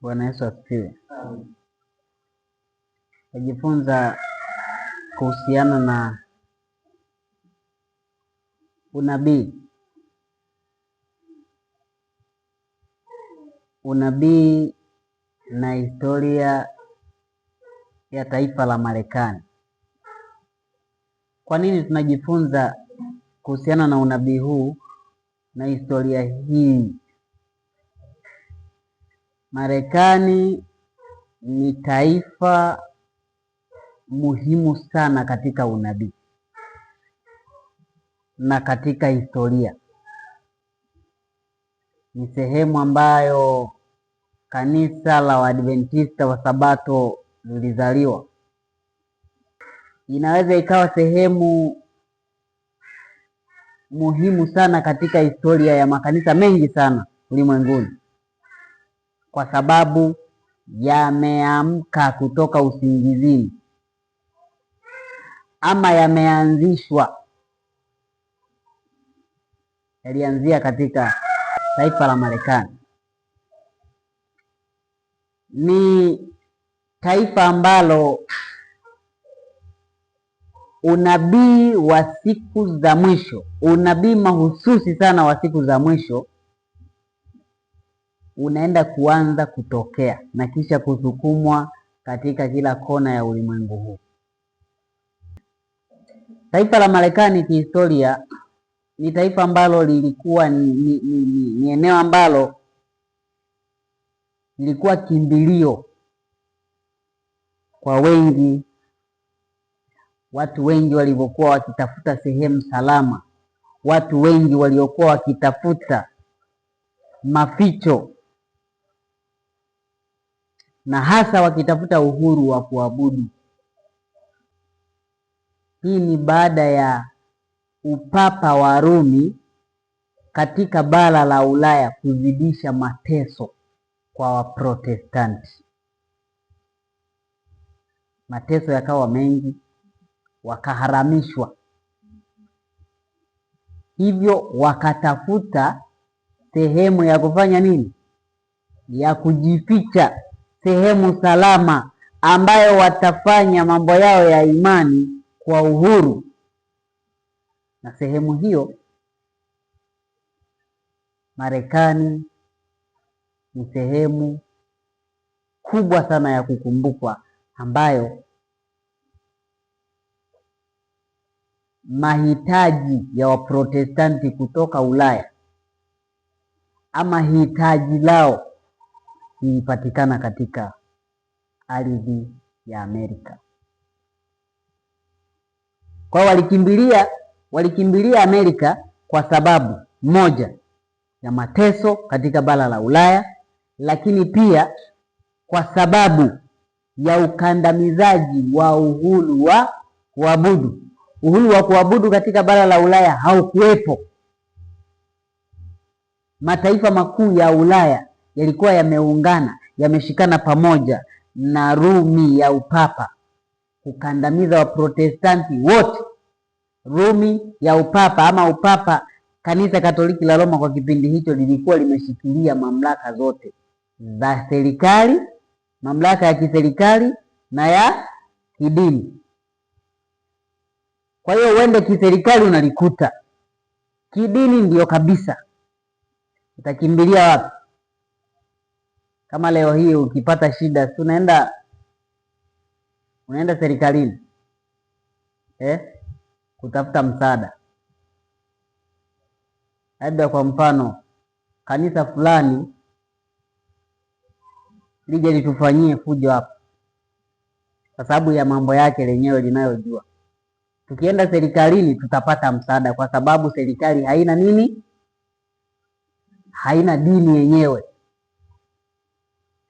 Bwana Yesu asifiwe. Najifunza kuhusiana na unabii. Unabii na historia ya taifa la Marekani. Kwa nini tunajifunza kuhusiana na unabii huu na historia hii? Marekani ni taifa muhimu sana katika unabii na katika historia. Ni sehemu ambayo kanisa la Waadventista wa Sabato lilizaliwa. Inaweza ikawa sehemu muhimu sana katika historia ya makanisa mengi sana ulimwenguni, kwa sababu yameamka kutoka usingizini ama yameanzishwa. Yalianzia katika taifa la Marekani. Ni taifa ambalo unabii wa siku za mwisho, unabii mahususi sana wa siku za mwisho unaenda kuanza kutokea na kisha kusukumwa katika kila kona ya ulimwengu huu. Taifa la Marekani kihistoria ni taifa ambalo lilikuwa ni eneo ambalo lilikuwa kimbilio kwa wengi. Watu wengi walivyokuwa wakitafuta sehemu salama, watu wengi waliokuwa wakitafuta maficho, na hasa wakitafuta uhuru wa kuabudu. Hii ni baada ya upapa wa Rumi katika bara la Ulaya kuzidisha mateso kwa Waprotestanti. Mateso yakawa mengi, wakaharamishwa, hivyo wakatafuta sehemu ya kufanya nini? Ya kujificha, sehemu salama ambayo watafanya mambo yao ya imani kwa uhuru. Na sehemu hiyo Marekani ni sehemu kubwa sana ya kukumbukwa, ambayo mahitaji ya Waprotestanti kutoka Ulaya ama hitaji lao lilipatikana katika ardhi ya Amerika. Kwa walikimbilia Amerika kwa sababu moja ya mateso katika bara la Ulaya, lakini pia kwa sababu ya ukandamizaji wa uhuru wa kuabudu. Uhuru wa kuabudu katika bara la Ulaya haukuwepo. Mataifa makuu ya Ulaya yalikuwa yameungana, yameshikana pamoja na Rumi ya upapa kukandamiza Waprotestanti wote. Rumi ya upapa ama upapa, kanisa Katoliki la Roma kwa kipindi hicho lilikuwa limeshikilia mamlaka zote za serikali, mamlaka ya kiserikali na ya kidini. Kwa hiyo uende kiserikali unalikuta, kidini ndio kabisa. Utakimbilia wapi? Kama leo hii ukipata shida, si unaenda serikalini kutafuta msaada. Labda kwa mfano kanisa fulani lije litufanyie fujo hapa kwa sababu ya mambo yake lenyewe linayojua. Tukienda serikalini tutapata msaada, kwa sababu serikali haina nini? Haina dini yenyewe,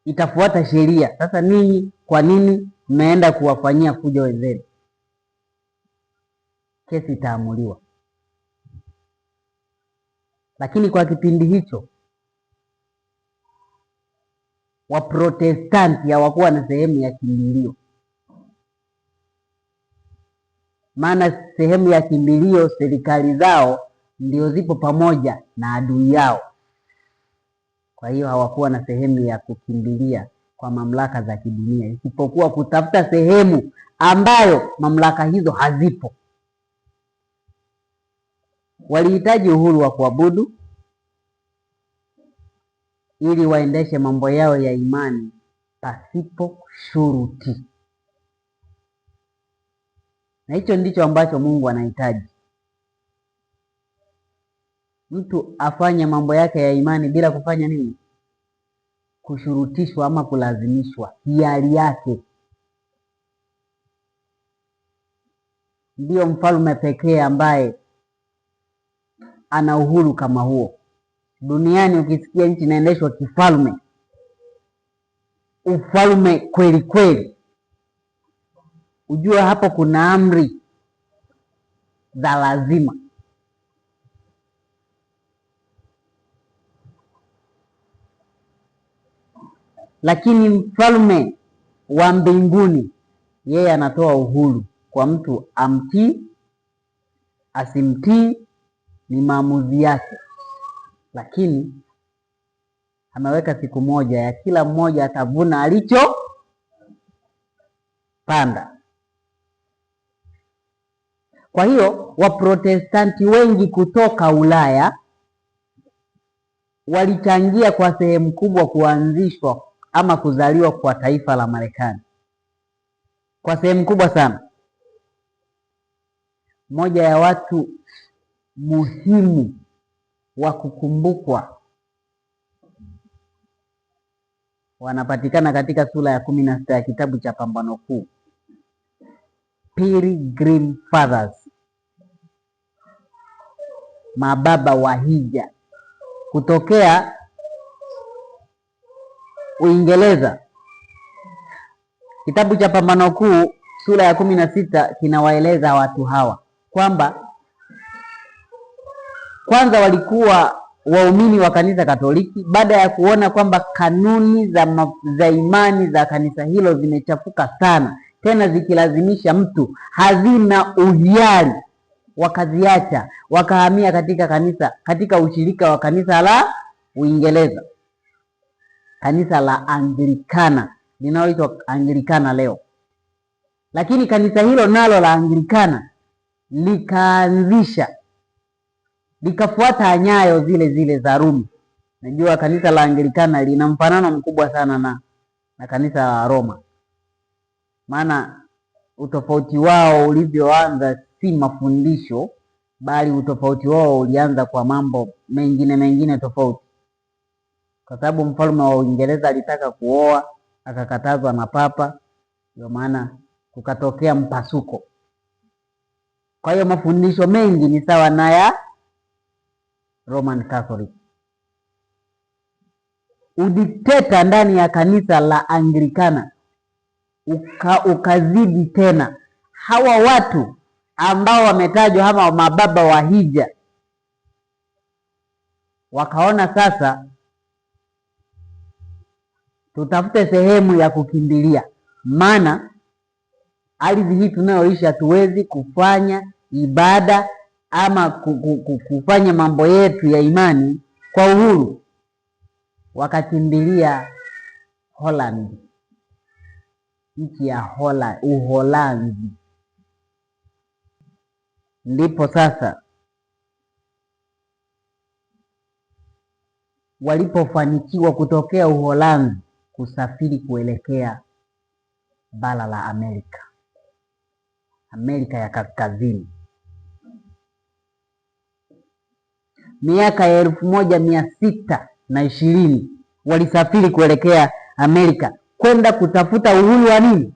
itafuata sheria. Sasa ninyi kwa nini mmeenda kuwafanyia fujo wenzenu? Kesi itaamuliwa. Lakini kwa kipindi hicho Waprotestanti hawakuwa na sehemu ya kimbilio, maana sehemu ya kimbilio serikali zao ndio zipo pamoja na adui yao. Kwa hiyo hawakuwa na sehemu ya kukimbilia kwa mamlaka za kidunia, isipokuwa kutafuta sehemu ambayo mamlaka hizo hazipo. Walihitaji uhuru wa kuabudu ili waendeshe mambo yao ya imani pasipo shuruti, na hicho ndicho ambacho Mungu anahitaji. Mtu afanye mambo yake ya imani bila kufanya nini? Kushurutishwa ama kulazimishwa, hiari yake. Ndiyo mfalme pekee ambaye ana uhuru kama huo duniani. Ukisikia nchi inaendeshwa kifalme, ufalme kweli kweli, ujue hapo kuna amri za lazima. Lakini mfalme wa mbinguni yeye anatoa uhuru kwa mtu, amtii asimtii ni maamuzi yake, lakini ameweka siku moja ya kila mmoja atavuna alichopanda. Kwa hiyo Waprotestanti wengi kutoka Ulaya walichangia kwa sehemu kubwa kuanzishwa ama kuzaliwa kwa taifa la Marekani, kwa sehemu kubwa sana. Moja ya watu muhimu wa kukumbukwa wanapatikana katika sura ya 16 ya kitabu cha Pambano Kuu, Pilgrim Fathers, mababa wa hija kutokea Uingereza. Kitabu cha Pambano Kuu sura ya 16 kinawaeleza watu hawa kwamba kwanza walikuwa waumini wa kanisa Katoliki. Baada ya kuona kwamba kanuni za imani za kanisa hilo zimechafuka sana, tena zikilazimisha mtu, hazina uhiari, wakaziacha, wakahamia katika ushirika wa kanisa la Uingereza, kanisa la Anglikana linaloitwa Anglikana leo. Lakini kanisa hilo nalo la Anglikana likafuata nyayo zile zile za Rumi. Najua kanisa la Anglikana lina mfanano mkubwa sana na kanisa la Roma, maana utofauti wao ulivyoanza si mafundisho, bali utofauti wao ulianza kwa mambo mengine tofauti. Kwa sababu mfalme wa Uingereza alitaka kuoa, akakatazwa na papa, ndio maana kukatokea mpasuko. Kwa hiyo mafundisho mengi ni sawa na ya Roman Catholic. Udikteta ndani ya kanisa la Anglikana ukazidi tena. Hawa watu ambao wametajwa kama mababa wa hija wakaona sasa tutafute sehemu ya kukimbilia, maana ardhi hii tunayoishi hatuwezi kufanya ibada ama kufanya mambo yetu ya imani kwa uhuru. Wakakimbilia Holland, nchi ya Uholanzi. Ndipo sasa walipofanikiwa kutokea Uholanzi kusafiri kuelekea bara la Amerika ya Kaskazini. Miaka ya 1620 walisafiri kuelekea Amerika kwenda kutafuta uhuru wa nini?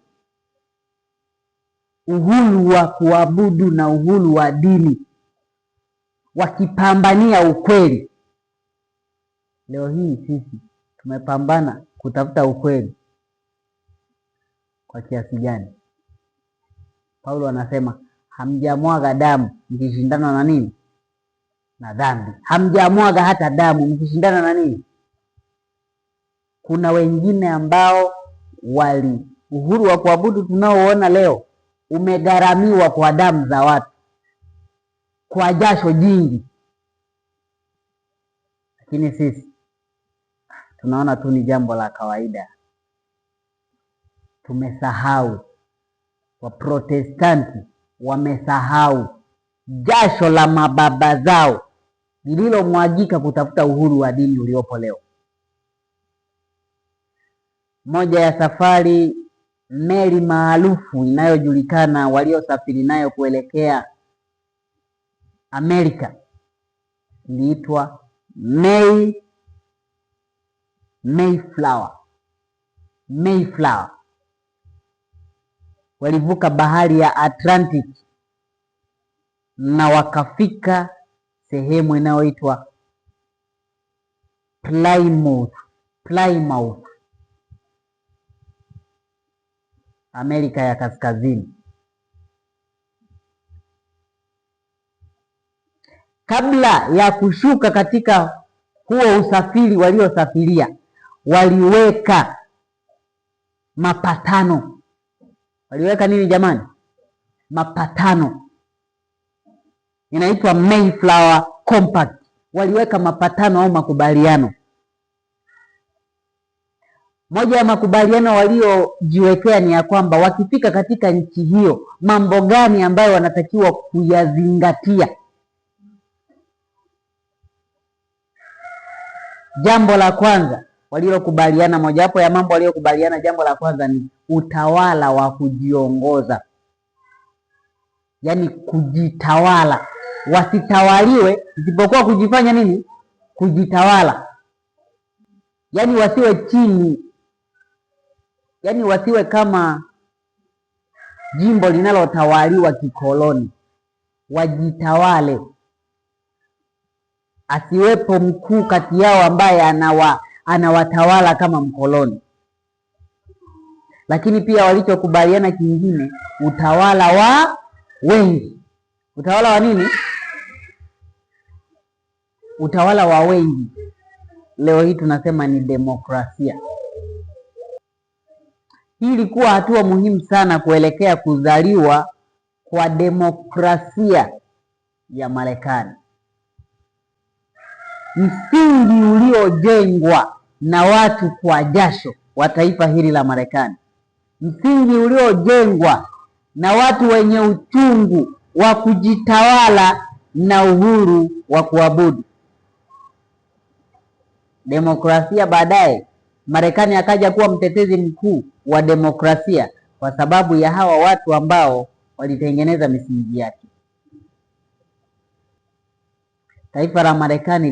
Uhuru wa kuabudu na uhuru wa dini, wakipambania ukweli. Leo hii sisi tumepambana kutafuta ukweli kwa kiasi gani? Paulo anasema hamjamwaga damu mkishindana na nini? Na dhambi. Hamjamwaga hata damu mkishindana na nini? Kuna wengine ambao uhuru wa kuabudu tunaoona leo umegharamiwa kwa damu za watu, kwa jasho jingi. Lakini sisi tunaona tu ni jambo la kawaida. Tumesahau, Waprotestanti wamesahau jasho la mababa zao lililomwagika kutafuta uhuru wa dini uliopo leo. Moja ya safari, meli maarufu inayojulikana waliosafiri nayo kuelekea Amerika iliitwa Mayflower. Walivuka bahari ya Atlantic na wakafika sehemu inayoitwa Plymouth, Amerika ya Kaskazini. Kabla ya kushuka katika huo usafiri waliosafiria, waliweka mapatano. Waliweka nini jamani? Mapatano. Inaitwa Mayflower Compact. Waliweka mapatano au makubaliano. Moja ya makubaliano waliojiwekea ni ya kwamba wakifika katika nchi hiyo, mambo gani ambayo wanatakiwa kuyazingatia. Jambo la kwanza walilokubaliana, mojawapo ya mambo waliokubaliana, jambo la kwanza ni utawala wa kujiongoza. Yaani kujitawala, wasitawaliwe isipokuwa kujifanya nini? Kujitawala. Yaani wasiwe chini, yaani wasiwe kama jimbo linalotawaliwa kikoloni, wajitawale. Asiwepo mkuu kati yao ambaye anawatawala kama mkoloni. Lakini pia walichokubaliana kingine, utawala wa wengi. Utawala wa nini? Utawala wa wengi. Leo hii tunasema ni demokrasia. Hii ilikuwa hatua muhimu sana kuelekea kuzaliwa kwa demokrasia ya Marekani. Msingi uliojengwa na watu kwa jasho wa taifa hili la Marekani. Msingi uliojengwa na watu wenye uchungu wa kujitawala na uhuru wa kuabudu. Demokrasia baadaye, Marekani akaja kuwa mtetezi mkuu wa demokrasia kwa sababu ya hawa watu ambao walitengeneza misingi yake. Taifa la Marekani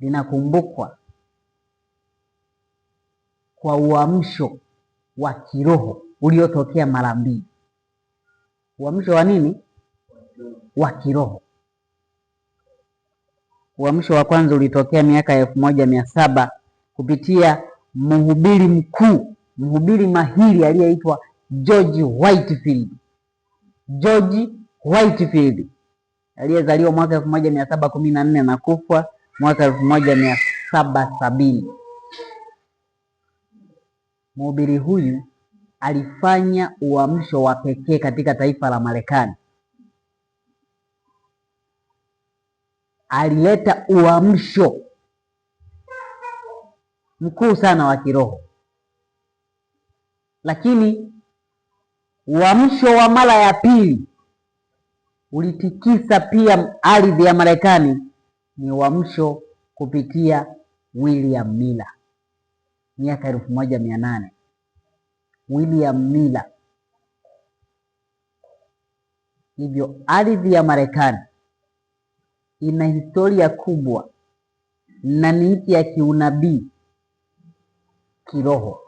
linakumbukwa kwa uamsho wa kiroho uliotokea mara mbili. Uamsho wa nini? Wa kiroho. Uamsho wa kwanza ulitokea miaka ya 1700 kupitia mhubiri mahiri aliyeitwa George Whitefield aliyezaliwa mwaka 1714 na kufa mwaka 1770. Mhubiri huyu alifanya uamsho wa pekee katika taifa la Marekani. Alileta uamsho mkuu sana wa kiroho. Lakini uamsho wa mara ya pili ulitikisa pia ardhi ya Marekani, ni uamsho kupitia William Miller miaka 1800. William Miller. Hivyo ardhi ya Marekani ina historia kubwa na ni nchi ya kiunabii kiroho.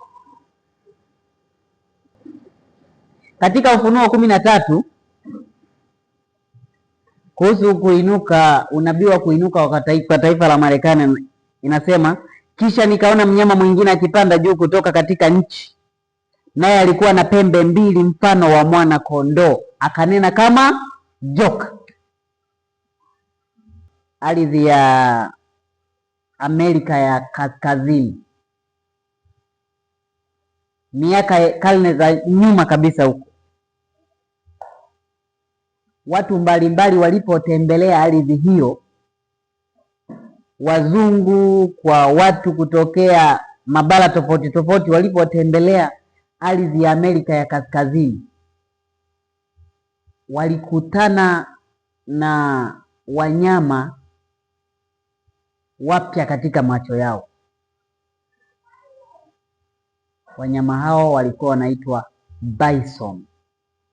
Katika Ufunuo 13 kuhusu kuinuka, unabii wa kuinuka kwa taifa la Marekani, inasema, kisha nikaona mnyama mwingine akipanda juu kutoka katika nchi, naye alikuwa na pembe mbili mfano wa mwana kondoo, akanena kama joka. Ardhi ya Amerika ya Kaskazini, karne za nyuma kabisa huko, watu mbalimbali walipotembelea ardhi hiyo wazungu kwa watu kutokea mabara tofauti tofauti walipotembelea ardhi ya Amerika ya Kaskazini, walikutana na wanyama wapya katika macho yao. Wanyama hao walikuwa wanaitwa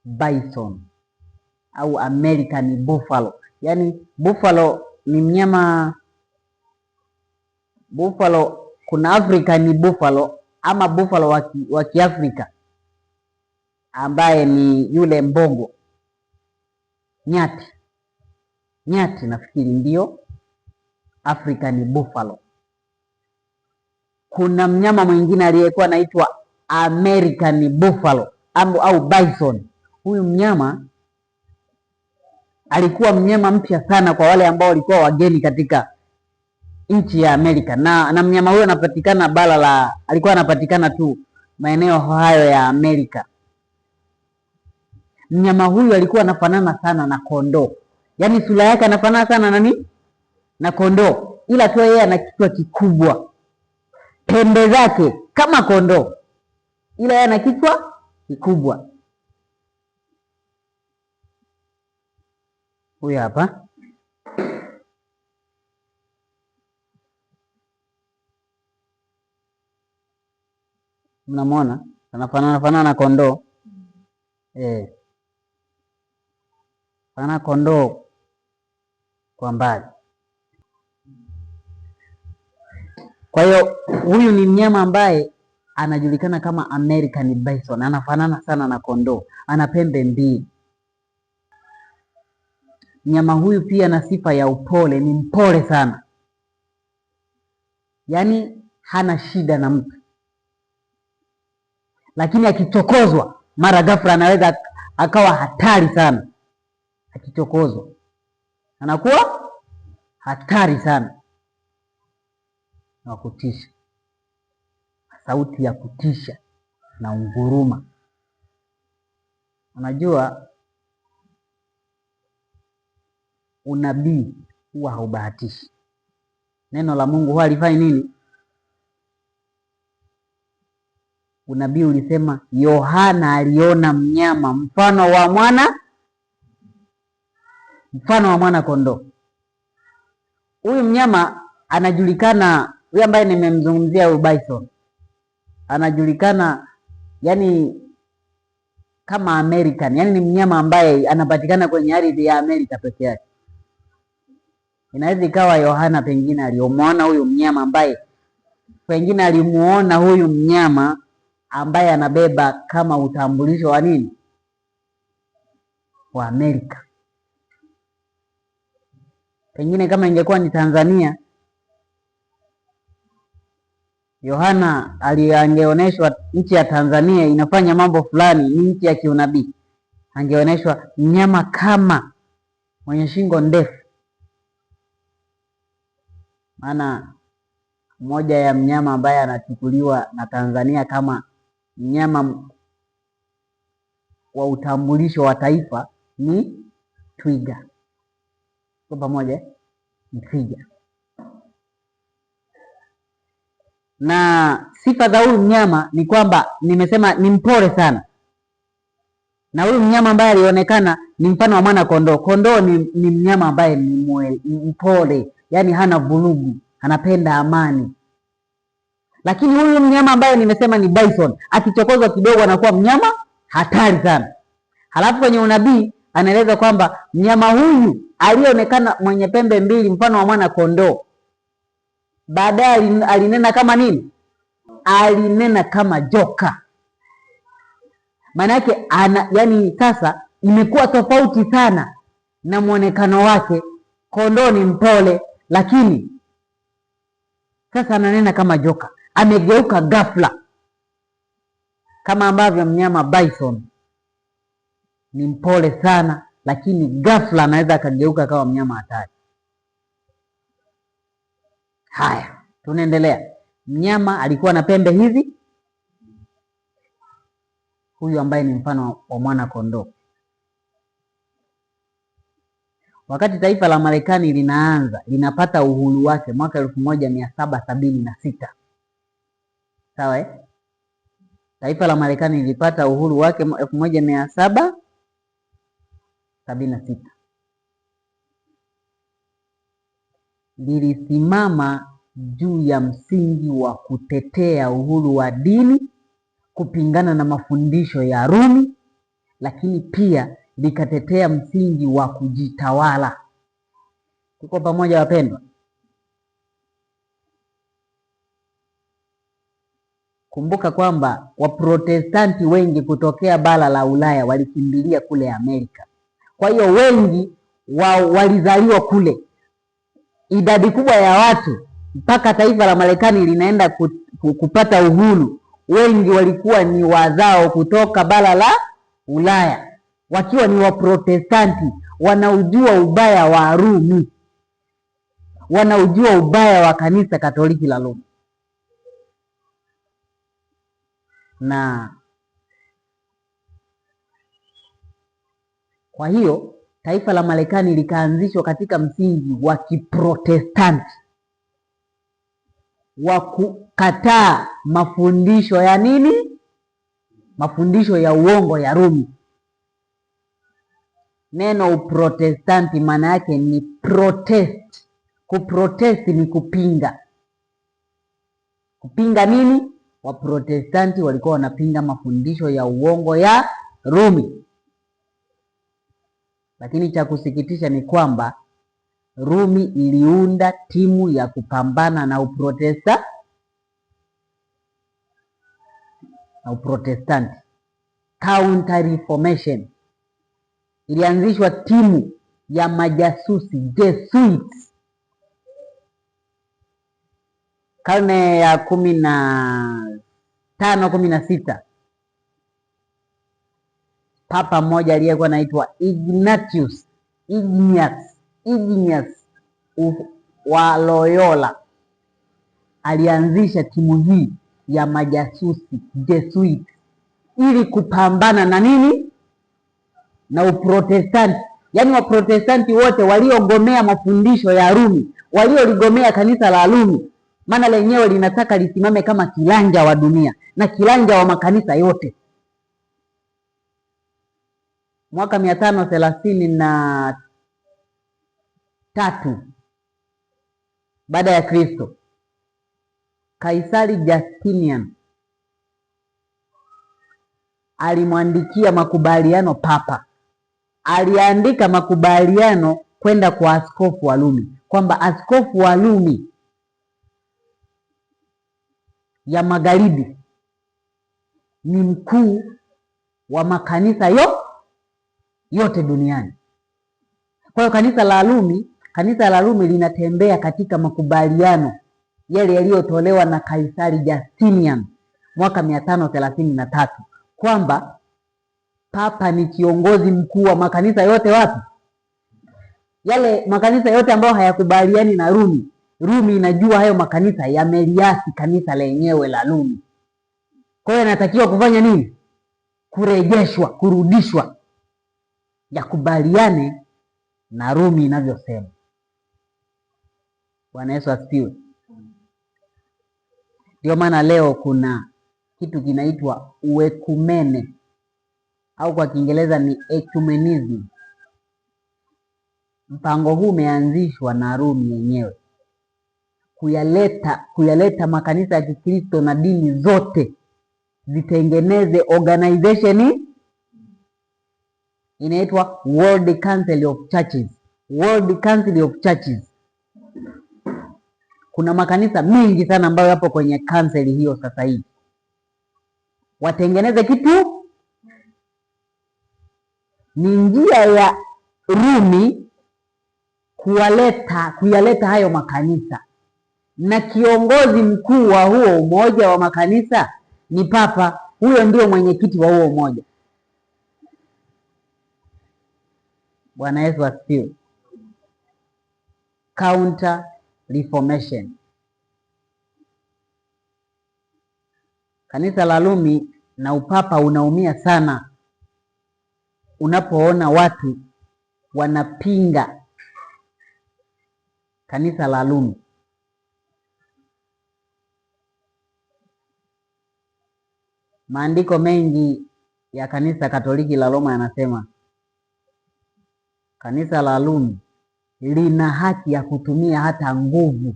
bison au American buffalo. Yaani buffalo ni mnyama, buffalo kuna African buffalo ama buffalo wa Kiafrika ambaye ni yule mbongo, nyati nafikiri ndio African buffalo. Kuna mnyama mwingine aliyekuwa anaitwa American buffalo au bison. Huyu mnyama alikuwa mnyama mpya sana kwa wale ambao walikuwa wageni katika nchi ya Amerika, na mnyama huyo anapatikana alikuwa anapatikana tu maeneo hayo ya Amerika. Mnyama huyu alikuwa anafanana sana na kondoo, yaani sura yake anafanana sana na kondoo, ila tu yeye ana kichwa kikubwa, pembe zake kama kondoo, ila yeye ana kichwa kikubwa. Huyu hapa mnamwona, anafanana na kondoo fanana kondoo kwa mbali. Kwa hiyo huyu ni mnyama ambaye anajulikana kama American bison, anafanana sana na kondoo, ana pembe mbili. Mnyama huyu pia na sifa ya upole, ni mpole sana, yaani hana shida na mtu, lakini akichokozwa mara ghafla anaweza akawa hatari sana. Akichokozwa anakuwa hatari sana na kutisha, sauti ya kutisha na unguruma. Unajua unabii huwa haubahatishi. Neno la Mungu huwa halifanyi nini? Unabii ulisema Yohana aliona mnyama mfano wa mwana kondoo. Huyu mnyama anajulikana, huyu ambaye nimemzungumzia, huyu bison anajulikana yani kama American, yani ni mnyama ambaye anapatikana kwenye ardhi ya Amerika peke yake. Inaweza ikawa Yohana pengine alimuona huyu mnyama ambaye anabeba kama utambulisho wa nini, wa Amerika. Pengine kama ingekuwa ni Tanzania, Yohana angeonyeshwa nchi ya Tanzania inafanya mambo fulani, ni nchi ya kiunabii, angeonyeshwa mnyama kama mwenye shingo ndefu. Maana moja ya mnyama ambaye anachukuliwa na Tanzania kama mnyama wa utambulisho wa taifa ni twiga. Kwa pamoja ni twiga. Na sifa za huyu mnyama ni kwamba nimesema ni mpole sana. Na huyu mnyama ambaye alionekana ni mfano wa mwana kondoo. Kondoo ni mnyama ambaye ni mpole, yaani hana vurugu, anapenda amani. Lakini huyu mnyama ambaye nimesema ni bison, akichokozwa kidogo anakuwa mnyama hatari sana. Halafu kwenye unabii anaeleza kwamba mnyama huyu alionekana mwenye pembe mbili mfano wa mwana kondoo, baadaye alinena kama nini? Alinena kama joka. Maana yake yani sasa imekuwa tofauti sana na muonekano wake. Kondoo ni mpole, lakini sasa ananena kama joka, amegeuka ghafla, kama ambavyo mnyama bison ni mpole sana, lakini ghafla anaweza akageuka kama mnyama hatari. Haya, tunaendelea. Mnyama alikuwa na pembe hizi, huyu ambaye ni mfano wa mwana kondoo. wakati taifa la Marekani linapata uhuru wake mwaka 1776. Sawa eh? Taifa la Marekani lilipata uhuru wake 1776. Lilisimama juu ya msingi wa kutetea uhuru wa dini, kupingana na mafundisho ya Rumi, lakini pia likatetea msingi wa kujitawala. Tuko pamoja wapendwa? Kumbuka kwamba Waprotestanti wengi kutokea bara la Ulaya walikimbilia kule Amerika. Kwa hiyo wengi walizaliwa kule. Idadi kubwa ya watu mpaka taifa la Marekani linaenda kupata uhuru, wengi walikuwa ni wazao kutoka bara la Ulaya, wakiwa ni Waprotestanti. Wanaujua ubaya wa Rumi, wanaujua ubaya wa kanisa Katoliki la Rumi. Na kwa hiyo taifa la Marekani likaanzishwa katika msingi wa Kiprotestanti wa kukataa mafundisho ya nini? Mafundisho ya uongo ya Rumi. Neno Uprotestanti maana yake ni protest. Kuprotest ni kupinga. Kupinga nini? Waprotestanti walikuwa wanapinga mafundisho ya uongo ya Rumi. Lakini cha kusikitisha ni kwamba Rumi iliunda timu ya kupambana na Uprotestanti. Counter Reformation. Ilianzishwa timu ya majasusi Jesuits karne ya 15, 16. Papa mmoja aliyekuwa anaitwa Ignatius wa Loyola alianzisha timu hii ya majasusi Jesuits ili kupambana na nini? Na Uprotestanti. Yaani Waprotestanti wote waliogomea mafundisho ya Rumi, walioligomea kanisa la Rumi, maana lenyewe linataka lisimame kama kilanja wa dunia na kilanja wa makanisa yote. Mwaka 533 baada ya Kristo, Kaisari Justinian alimwandikia makubaliano Papa. Aliandika makubaliano kwenda kwa askofu wa Rumi, kwamba askofu wa Rumi ya magharibi ni mkuu wa makanisa yote duniani. Kwa hiyo kanisa la Rumi linatembea katika makubaliano yale yaliyotolewa na Kaisari Justinian mwaka 533 kwamba Papa ni kiongozi mkuu wa makanisa yote. Wapi? Yale makanisa yote ambayo hayakubaliani na Rumi. Rumi inajua hayo makanisa yameliasi kanisa lenyewe la Rumi. Kwa hiyo yanatakiwa kufanya nini? Kurejeshwa, kurudishwa, yakubaliane na Rumi inavyosema. Bwana Yesu asifiwe. Ndio maana leo kuna kitu kinaitwa uekumene au kwa Kiingereza ni ecumenism. Mpango huu umeanzishwa na Rumi yenyewe kuyaleta makanisa ya Kikristo na dini zote zitengeneze organization inaitwa World Council of Churches. World Council of Churches. Kuna makanisa mengi sana ambayo yapo kwenye council hiyo sasa hivi. Watengeneze kitu, ni njia ya Rumi kuyaleta hayo makanisa, na kiongozi mkuu wa huo umoja wa makanisa ni Papa. Huyo ndio mwenyekiti wa huo umoja. Bwana Yesu asifiwe. Counter Reformation. Kanisa la Rumi na upapa unaumia sana unapoona watu wanapinga kanisa la Rumi. Maandiko mengi ya kanisa Katoliki la Roma yanasema kanisa la Rumi lina haki ya kutumia hata nguvu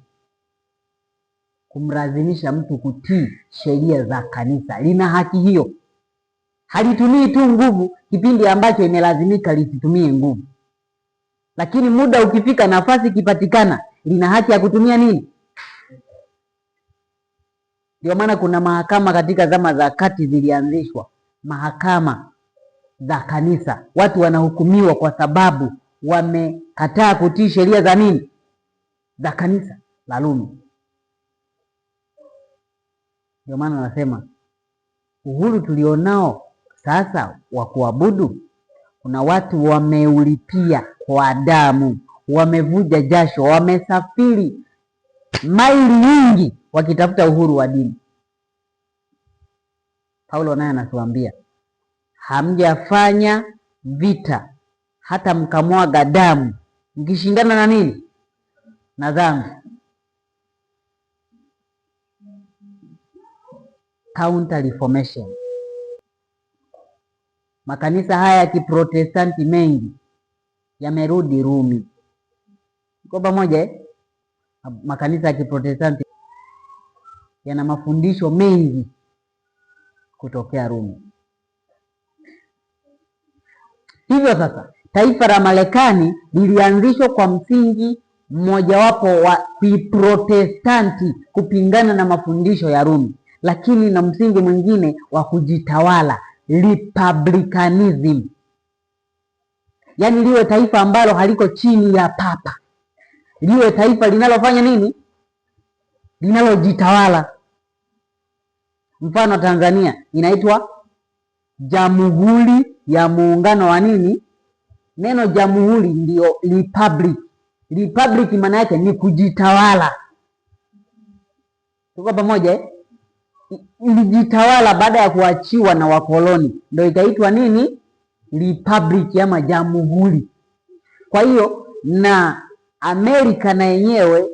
kumlazimisha mtu kutii sheria za kanisa. Lina haki hiyo. Halitumii tu nguvu kipindi ambacho imelazimika lisitumie nguvu, lakini muda ukifika, nafasi ikipatikana, lina haki ya kutumia nini? Ndio maana kuna mahakama katika zama za kati zilianzishwa, mahakama za kanisa. Watu wanahukumiwa kwa sababu wamekataa kutii sheria za nini? Za kanisa la Rumi. Ndio maana nasema uhuru tulionao sasa wa kuabudu, kuna watu wameulipia kwa damu, wamevuja jasho, wamesafiri maili nyingi wakitafuta uhuru wa dini. Paulo naye anatuambia hamjafanya vita hata mkamwaga damu mkishindana na nini? Na dhambi. Counter Reformation. Makanisa haya ya Kiprotestanti mengi yamerudi Rumi. Kwa pamoja makanisa ya Kiprotestanti yana mafundisho mengi kutokea Rumi. Hivyo sasa taifa la Marekani lilianzishwa kwa msingi mmojawapo wa Kiprotestanti kupingana na mafundisho ya Rumi, lakini na msingi mwingine wa kujitawala, republicanism. Yaani liwe taifa ambalo haliko chini ya papa, liwe taifa linalofanya nini? Linalojitawala. Mfano Tanzania inaitwa Jamhuri ya Muungano wa nini? Neno jamhuri ndio republic. Republic maana yake ni kujitawala. Tuko pamoja? Ilijitawala baada ya kuachiwa na wakoloni, ndio ikaitwa nini? Republic ama jamhuri. Kwa hiyo na Amerika na yenyewe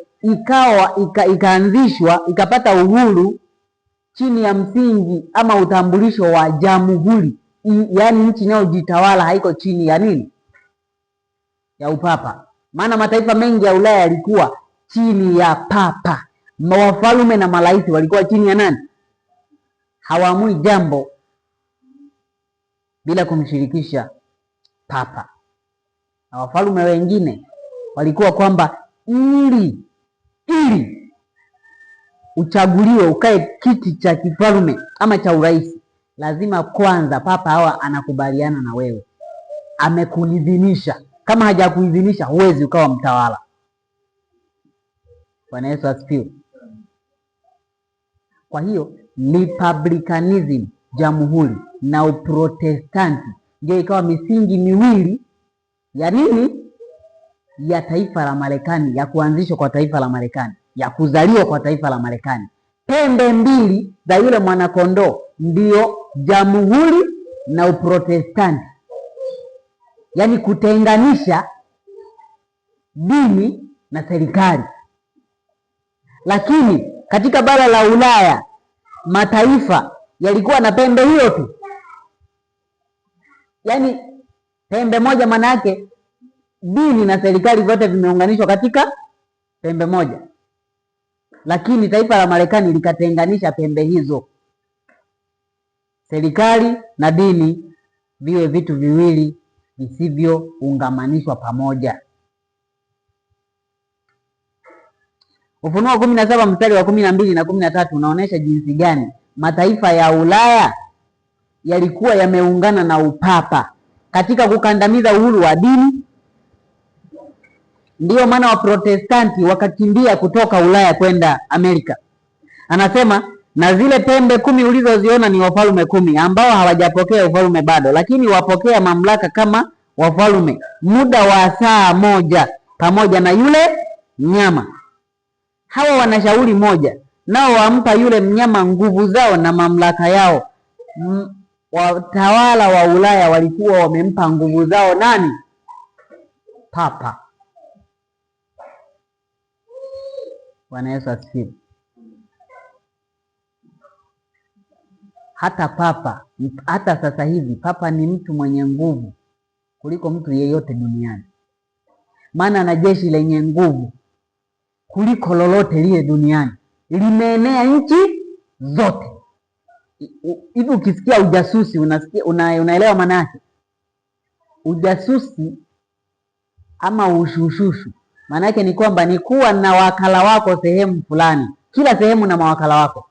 ikaanzishwa ikapata uhuru chini ya msingi ama utambulisho wa jamhuri, yaani nchi inayojitawala, haiko chini ya nini? Ya upapa. Maana mataifa mengi ya Ulaya yalikuwa chini ya papa. Wafalme na marais walikuwa chini ya nani? Hawaamui jambo bila kumshirikisha papa. Na wafalme wengine walikuwa kwamba ili uchaguliwe ukae kiti cha kifalme ama cha urais, lazima kwanza papa hawa anakubaliana na wewe, amekuidhinisha. Kama hajakuidhinisha huwezi ukawa mtawala. Bwana Yesu asifiwe. Kwa hiyo republicanism, jamhuri, na uprotestanti ndio ikawa misingi miwili ya nini? Ya taifa la Marekani, ya kuanzishwa kwa taifa la Marekani, ya kuzaliwa kwa taifa la Marekani. Pembe mbili za yule mwanakondoo ndio jamhuri na uprotestanti, yaani kutenganisha dini na serikali. Lakini katika bara la Ulaya mataifa yalikuwa na pembe hiyo tu, yaani pembe moja, maana yake dini na serikali vyote vimeunganishwa katika pembe moja. Lakini taifa la Marekani likatenganisha pembe hizo, serikali na dini viwe vitu viwili visivyoungamanishwa pamoja. Ufunuo 17 mstari wa 12 na 13 unaonesha jinsi gani mataifa ya Ulaya yalikuwa yameungana na upapa katika kukandamiza uhuru wa dini. Ndiyo maana Waprotestanti wakakimbia kutoka Ulaya kwenda Amerika. Anasema na zile pembe 10 ulizoziona ni wafalme 10 ambao hawajapokea ufalme bado, lakini wapokea mamlaka kama wafalme muda wa saa moja pamoja na yule mnyama. Hawa wana shauri moja, nao wampa yule mnyama nguvu zao na mamlaka yao. Watawala wa Ulaya walikuwa wamempa nguvu zao nani? Papa. Bwana Yesu asifiwe. Hata papa, hata sasa hivi papa ni mtu mwenye nguvu kuliko mtu yeyote duniani, maana ana jeshi lenye nguvu kuliko lolote lile duniani, limeenea nchi zote. Hivi ukisikia ujasusi unaelewa maana yake? Ujasusi ama ushushushu maana yake ni kwamba ni kuwa na wakala wako sehemu fulani, kila sehemu na mawakala wako.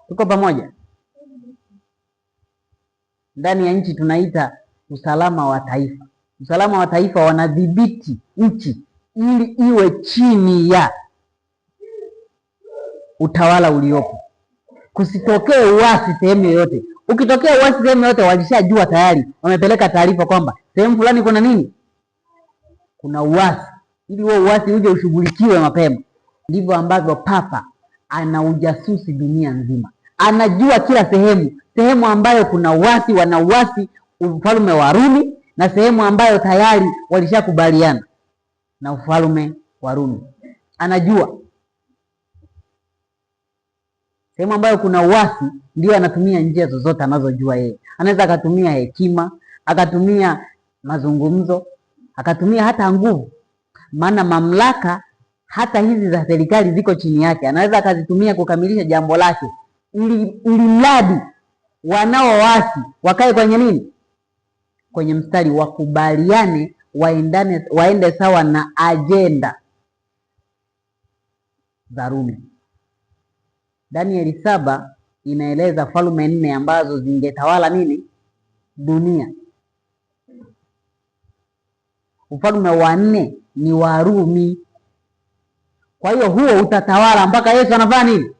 Tuko pamoja? Ndani ya nchi tunaita usalama wa taifa. Usalama wa taifa wanadhibiti nchi ili iwe chini ya utawala uliopo, kusitokee uasi sehemu yoyote. Ukitokea uasi sehemu yoyote, walishajua tayari, wamepeleka taarifa kwamba sehemu fulani kuna nini, kuna uasi, ili huo uasi uje ushughulikiwe mapema. Ndivyo ambavyo papa ana ujasusi dunia nzima, anajua kila sehemu ambayo kuna uasi, wana uasi ufalme wa Rumi, na sehemu ambayo tayari walishakubaliana na ufalme wa Rumi. Anajua sehemu ambayo kuna uasi, ndio anatumia njia zozote anazojua yeye. Anaweza akatumia hekima, akatumia mazungumzo, akatumia hata nguvu, maana mamlaka hata hizi za serikali ziko chini yake. Anaweza akazitumia kukamilisha jambo lake, ili mradi wanaoasi wakae kwenye nini, kwenye mstari, wakubaliane, waende sawa na ajenda za Rumi. Danieli 7 inaeleza falme 4 ambazo zingetawala nini, dunia. Ufalme wa 4 ni Warumi. Kwa hiyo huo utatawala mpaka Yesu anafanya nini?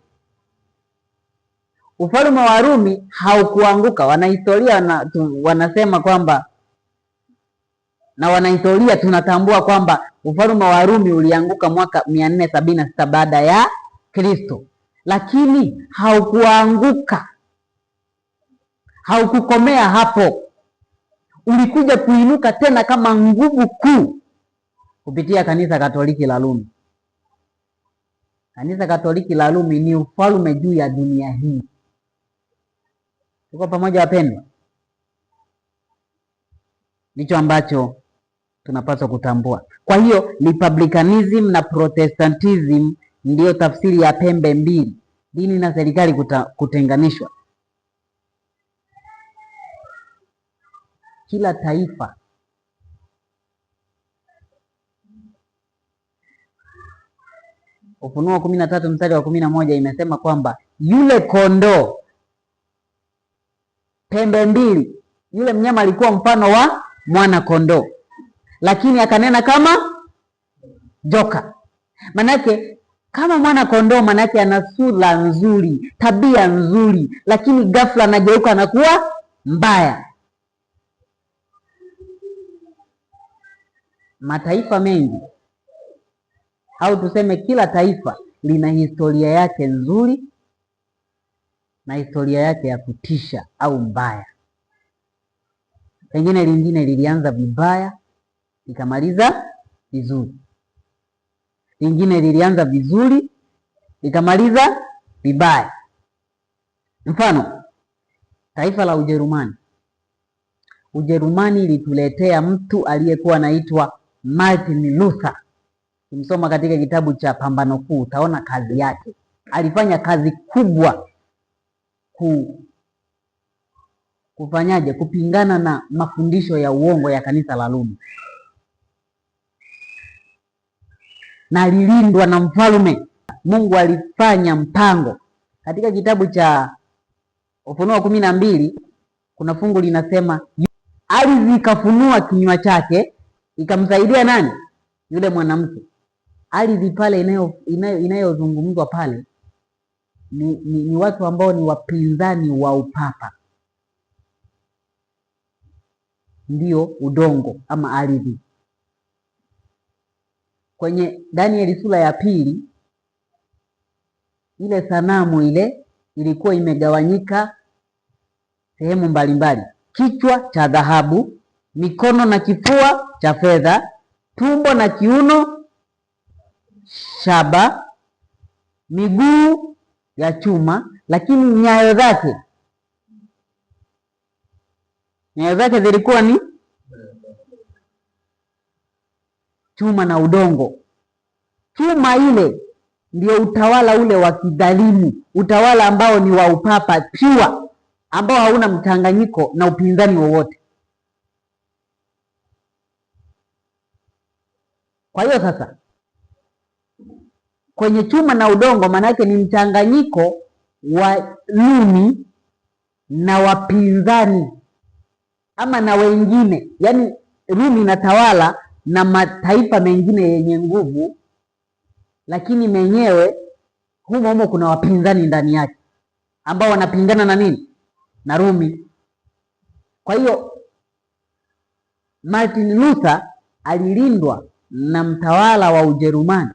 Ufalme wa Rumi haukuanguka. Wanahistoria wanasema kwamba, na wanahistoria tunatambua kwamba ufalme wa Rumi ulianguka mwaka 476 baada ya Kristo, lakini haukuanguka, haukukomea hapo. Ulikuja kuinuka tena kama nguvu kuu kupitia kanisa Katoliki la Rumi. Kanisa Katoliki la Rumi ni ufalme juu ya dunia hii. Tuko pamoja wapendwa? Ndicho ambacho tunapaswa kutambua. Kwa hiyo republicanism na protestantism ndiyo tafsiri ya pembe mbili, dini na serikali kutenganishwa. Kila taifa Ufunuo 13 mstari wa 11 imesema kwamba yule kondoo pembe mbili, yule mnyama alikuwa mfano wa mwana kondoo, lakini akanena kama joka. Manake kama mwana kondoo, manake ana sura nzuri, tabia nzuri, lakini ghafla anageuka anakuwa mbaya. Mataifa mengi, au tuseme kila taifa, lina historia yake nzuri na historia yake ya kutisha au mbaya. Pengine lingine lilianza vibaya likamaliza vizuri, lingine lilianza vizuri likamaliza vibaya. Mfano, taifa la Ujerumani. Ujerumani ilituletea mtu aliyekuwa anaitwa Martin Luther. Kimsoma katika kitabu cha Pambano Kuu utaona kazi yake. Alifanya kazi kubwa kufanyaje, kupingana na mafundisho ya uongo ya kanisa la Rumi, na alilindwa na mfalme. Mungu alifanya mpango. Katika kitabu cha Ufunuo 12 kuna fungu linasema ardhi ikafunua kinywa chake ikamsaidia nani? Yule mwanamke. Ardhi pale inayozungumzwa pale ni watu ambao ni wapinzani wa upapa, ndio udongo ama ardhi. Kwenye Danieli sura ya 2, ile sanamu ile ilikuwa imegawanyika sehemu mbalimbali: kichwa cha dhahabu, mikono na kifua cha fedha, tumbo na kiuno shaba, miguu ya chuma, lakini nyayo zake zilikuwa ni chuma na udongo. Chuma ile ndio utawala ule wa kidhalimu, utawala ambao ni wa upapa pure, ambao hauna mchanganyiko na upinzani wowote. Kwa hiyo sasa, kwenye chuma na udongo maana yake ni mchanganyiko wa Rumi na wapinzani ama na wengine, yaani Rumi inatawala na mataifa mengine yenye nguvu, lakini menyewe humo kuna wapinzani ndani yake ambao wanapingana na nini? Na Rumi. Kwa hiyo Martin Luther alilindwa na mtawala wa Ujerumani.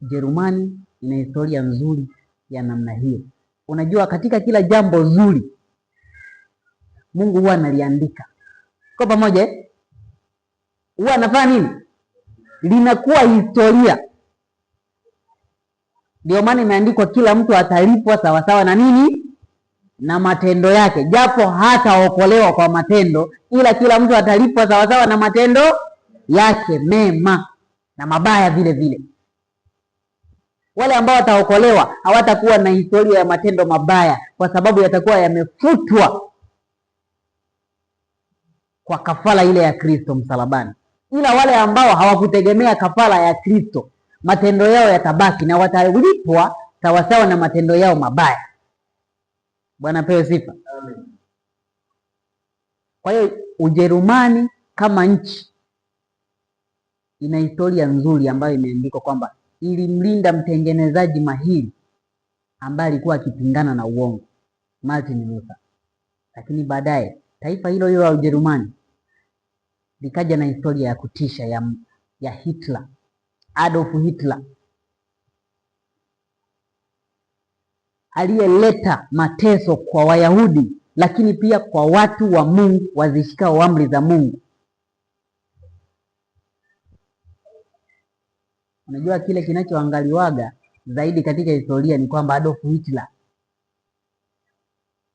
Ujerumani ina historia nzuri ya namna hiyo. Unajua, katika kila jambo zuri Mungu huwa analiandika kwa pamoja, huwa anafanya nini? Linakuwa historia. Ndio maana imeandikwa kila mtu atalipwa sawasawa na nini? Na matendo yake. Japo hataokolewa kwa matendo, ila kila mtu atalipwa sawasawa na matendo yake, mema na mabaya vile vile. Wale ambao wataokolewa hawatakuwa na historia ya matendo mabaya, kwa sababu yatakuwa yamefutwa kwa kafara ile ya Kristo msalabani. Ila wale ambao hawakutegemea kafara ya Kristo, matendo yao yatabaki na watalipwa sawasawa na matendo yao mabaya. Bwana pewe sifa. Amen. Kwa hiyo Ujerumani kama nchi ina historia nzuri ambayo imeandikwa kwamba ilimlinda mtengenezaji mahiri ambaye alikuwa akipingana na uongo, Martin Luther. Lakini baadaye taifa hilo hilo la Ujerumani likaja na historia ya kutisha ya Hitler, Adolf Hitler, aliyeleta mateso kwa Wayahudi, lakini pia kwa watu wa Mungu wazishikao amri za Mungu. Unajua, kile kinachoangaliwaga zaidi katika historia ni kwamba Adolf Hitler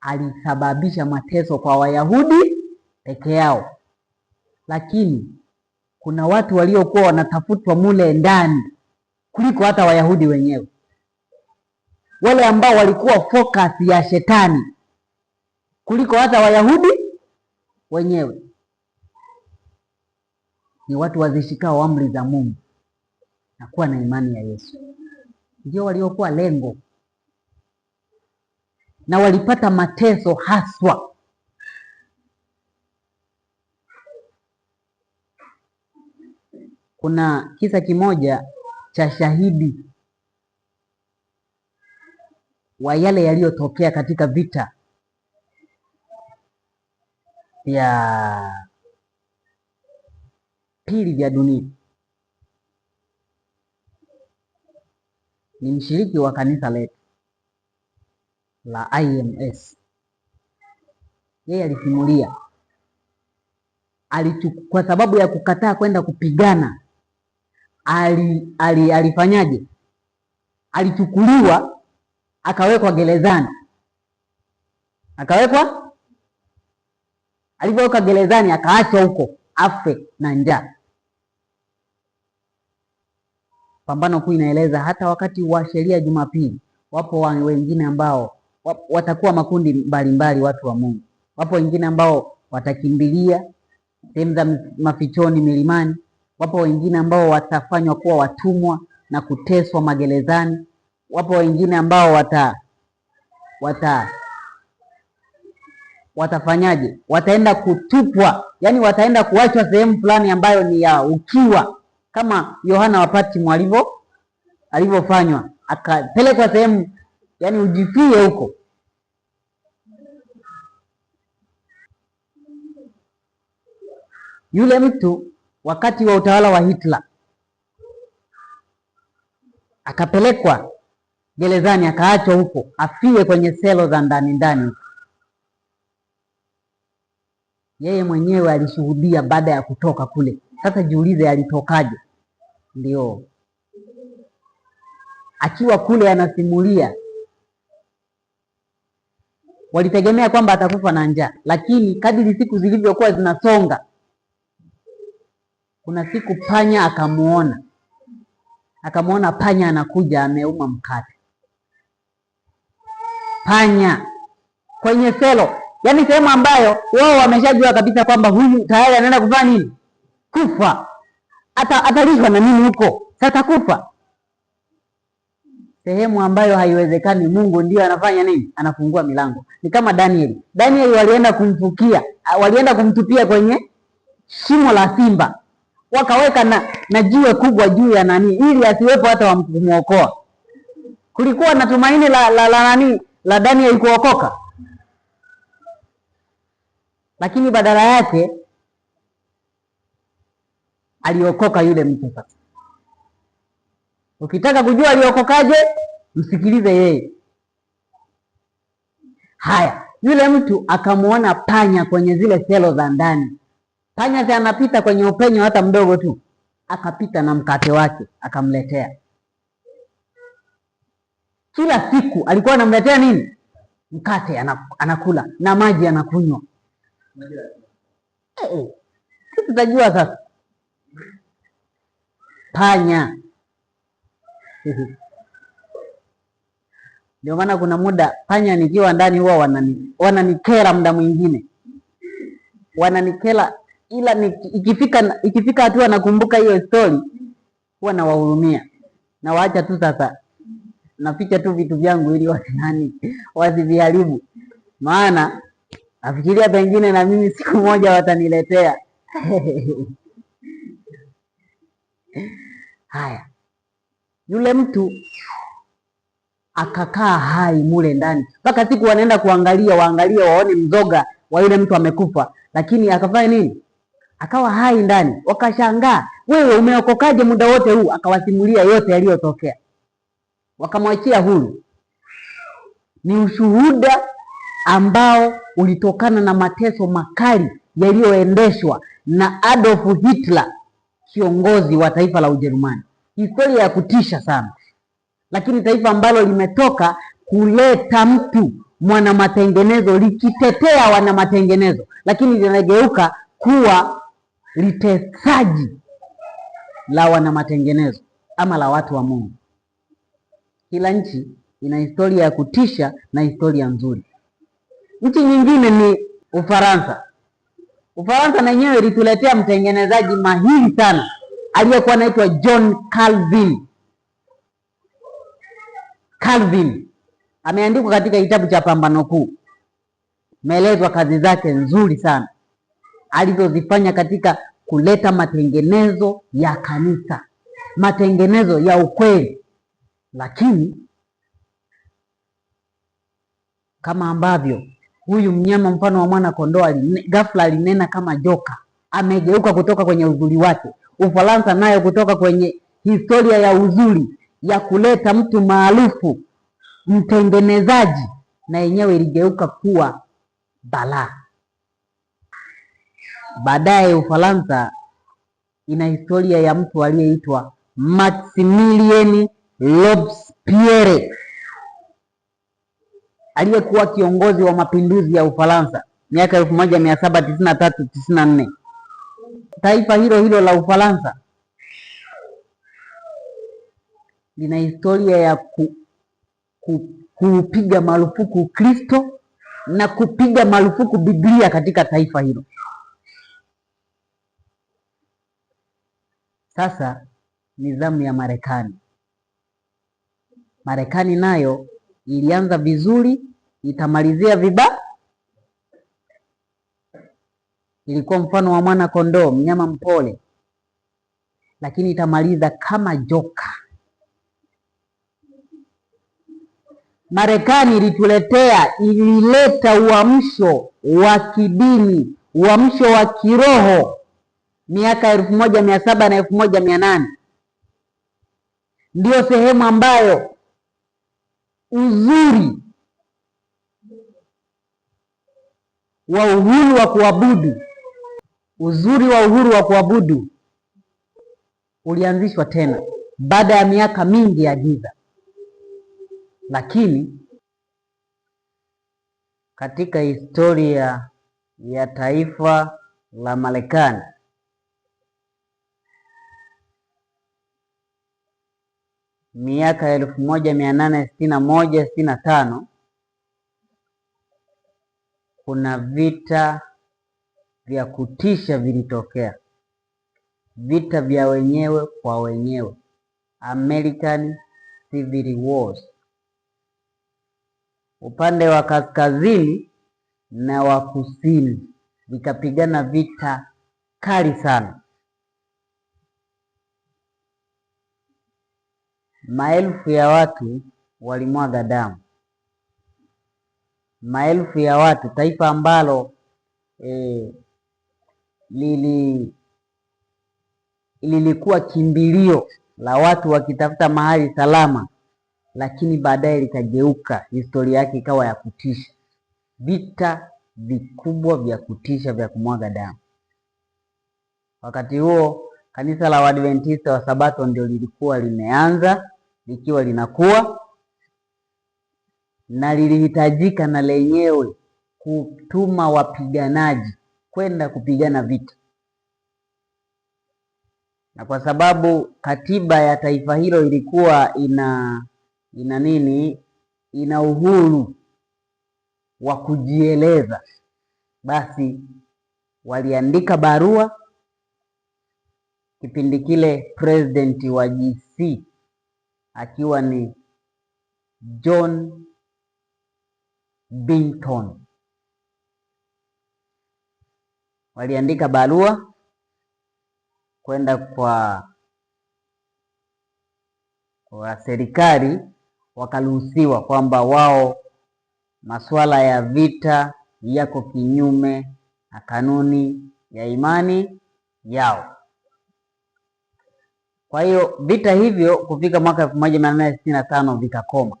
alisababisha mateso kwa Wayahudi peke yao, lakini kuna watu waliokuwa wanatafutwa mule ndani kuliko hata Wayahudi wenyewe. Wale ambao walikuwa focus ya shetani kuliko hata Wayahudi wenyewe ni watu wazishikao amri za Mungu na kuwa na imani ya Yesu. Ndio waliokuwa lengo, na walipata mateso haswa. Kuna kisa kimoja cha shahidi wa yale yaliyotokea katika vita vya pili vya dunia. Ni mshiriki wa kanisa letu la IMS. Yeye alisimulia, kwa sababu ya kukataa kwenda kupigana, alifanyaje? Alichukuliwa akawekwa gerezani. Alipowekwa gerezani akaachwa huko afe na njaa. Pambano Kuu inaeleza hata wakati wa sheria Jumapili wapo wengine ambao watakuwa makundi mbalimbali, watu wa Mungu. Wapo wengine ambao watakimbilia sehemu za mafichoni milimani. Wapo wengine ambao watafanywa kuwa watumwa na kuteswa magerezani. Wapo wengine ambao watafanyaje? Wataenda kutupwa, yani wataenda kuachwa sehemu fulani ambayo ni ya ukiwa, kama Yohana wa Patmo alivyofanywa, akapelekwa sehemu yani ujifie huko. Yule mtu wakati wa utawala wa Hitler akapelekwa gerezani, akaachwa huko afie kwenye selo za ndani. Yeye mwenyewe alishuhudia baada ya kutoka kule. Sasa jiulize alitokaje? Ndio akiwa kule anasimulia, walitegemea kwamba atakufa na njaa, lakini kadiri siku zilivyokuwa zinasonga, kuna siku panya akamuona panya anakuja ameuma mkate. Panya kwenye selo, yaani sehemu ambayo wao wameshajua kabisa kwamba huyu tayari anaenda kufanya nini? Kufa. Atalishwa na nini huko? Sasa kufa. Sehemu ambayo haiwezekani, Mungu ndio anafanya nini? Anafungua milango. Ni kama Danieli walienda kumfukia, walienda kumtupia kwenye shimo la simba, wakaweka na jiwe kubwa juu ya nani, ili asiwepo hata wa kumuokoa. Kulikuwa na tumaini la Danieli kuokoka, lakini badala yake aliokoka yule mtu. Sasa ukitaka kujua aliokokaje, msikilize yeye. Haya, yule mtu akamuona panya kwenye zile selo za ndani. Panya si anapita kwenye upenyo hata mdogo tu, akapita na mkate wake akamletea. Kila siku alikuwa anamletea nini? Mkate anakula na maji anakunywa. Sisi tutajua sasa. Panya. Ndio maana kuna muda panya nikiwa ndani huwa wananikera, muda mwingine wananikera, ila ikifika hatua nakumbuka hiyo story, huwa nawahurumia, na waacha tu. Sasa naficha tu vitu vyangu ili wasiviharibu, maana nafikiria pengine na mimi siku moja wataniletea. Haya, yule mtu akakaa hai mule ndani mpaka siku wanaenda waangalie waone mzoga wa yule mtu amekufa, lakini akafanya nini? Akawa hai ndani. Wakashangaa, wewe umeokokaje muda wote huu? Akawasimulia yote yaliyotokea, wakamwachia huru. Ni ushuhuda ambao ulitokana na mateso makali yaliyoendeshwa na Adolf Hitler, kiongozi wa taifa la Ujerumani. Historia ya kutisha sana, lakini taifa ambalo limetoka kuleta mtu mwana matengenezo, likitetea wana matengenezo, lakini linageuka kuwa litesaji la wana matengenezo ama la watu wa Mungu. Kila nchi ina historia ya kutisha na historia nzuri. Nchi nyingine ni Ufaransa. Ufaransa na yenyewe ilituletea mtengenezaji mahiri sana aliyekuwa anaitwa John Calvin. Calvin ameandikwa katika kitabu cha Pambano Kuu, meelezwa kazi zake nzuri sana alizozifanya katika kuleta matengenezo ya kanisa, matengenezo ya ukweli. Lakini kama ambavyo huyu mnyama mfano wa mwana kondoo ghafla alinena kama joka, amegeuka kutoka kwenye uzuri wake. Ufaransa nayo kutoka kwenye historia ya uzuri ya kuleta mtu maarufu, mtengenezaji, na yenyewe iligeuka kuwa balaa. Baadaye Ufaransa ina historia ya mtu aliyeitwa Maximilien Robespierre, aliyekuwa kiongozi wa mapinduzi ya Ufaransa miaka 1793-94. Taifa hilo la Ufaransa lina historia ya kupiga marufuku Kristo na kupiga marufuku Biblia katika taifa hilo. Sasa ni zamu ya Marekani. Marekani nayo ilianza vizuri, itamalizia vibaya. Ilikuwa mfano wa mwana kondoo, mnyama mpole, lakini itamaliza kama joka. Marekani ilileta uamsho wa kidini, uamsho wa kiroho miaka 1700 na 1800. Ndio sehemu ambayo uzuri wa uhuru wa kuabudu Uzuri wa uhuru wa kuabudu ulianzishwa tena baada ya miaka mingi ya giza, lakini katika historia ya taifa la Marekani miaka 1861-65 kuna vita vya kutisha vilitokea, vita vya wenyewe kwa wenyewe, American Civil Wars. Upande wa kaskazini na wa kusini vikapigana vita kali sana. Maelfu ya watu walimwaga damu, maelfu ya watu, taifa ambalo lilikuwa kimbilio la watu wakitafuta mahali salama, lakini baadaye likageuka, historia yake ikawa ya kutisha, vita vikubwa vya kutisha vya kumwaga damu. Wakati huo kanisa la Waadventista wa Sabato ndio lilikuwa limeanza, likiwa linakuwa, na lilihitajika na lenyewe kutuma wapiganaji kwenda kupigana vita, na kwa sababu katiba ya taifa hilo ilikuwa ina uhuru wa kujieleza, basi waliandika barua. Kipindi kile president wa GC akiwa ni John Binton, waliandika barua kwenda kwa serikali, wakaruhusiwa kwamba wao masuala ya vita yako kinyume na kanuni ya imani yao. Kwa hiyo vita hivyo kufika mwaka 1865 vikakoma.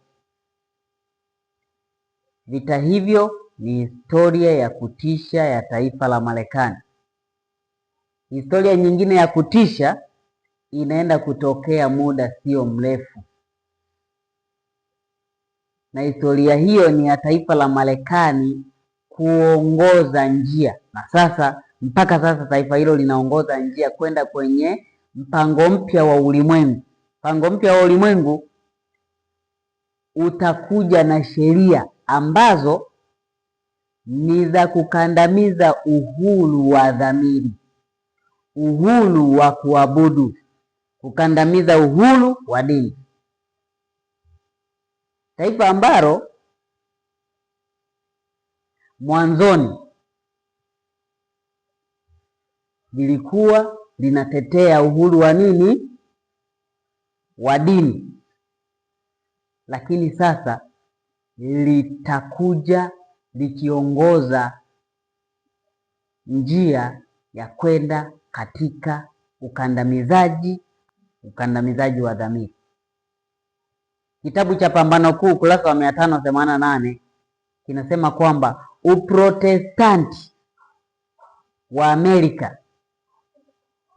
Vita hivyo ni historia ya kutisha ya taifa la Marekani. Historia nyingine ya kutisha inaenda kutokea muda sio mrefu, na historia hiyo ni ya taifa la Marekani kuongoza njia, na sasa mpaka sasa taifa hilo linaongoza njia kwenda kwenye mpango mpya wa ulimwengu. Mpango mpya wa ulimwengu utakuja na sheria ambazo ni za kukandamiza uhuru wa dhamiri, uhuru wa kuabudu, kukandamiza uhuru wa dini. Taifa ambalo mwanzoni lilikuwa linatetea uhuru wa nini? Wa dini, lakini sasa litakuja likiongoza njia ya kwenda katika ukandamizaji wa dhamiri. Kitabu cha Pambano Kuu ukurasa wa 588 kinasema kwamba Uprotestanti wa Amerika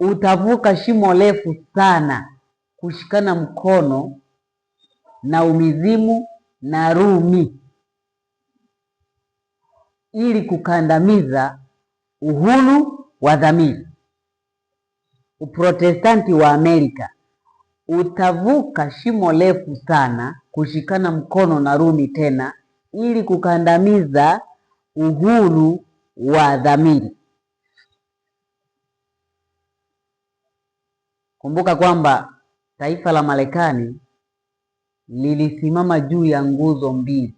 utavuka shimo refu sana kushikana mkono na umizimu na Rumi ili kukandamiza uhuru wa dhamiri. Uprotestanti wa Amerika utavuka shimo refu sana kushikana mkono na Rumi tena ili kukandamiza uhuru wa dhamiri. Kumbuka kwamba taifa la Marekani lilisimama juu ya nguzo mbili: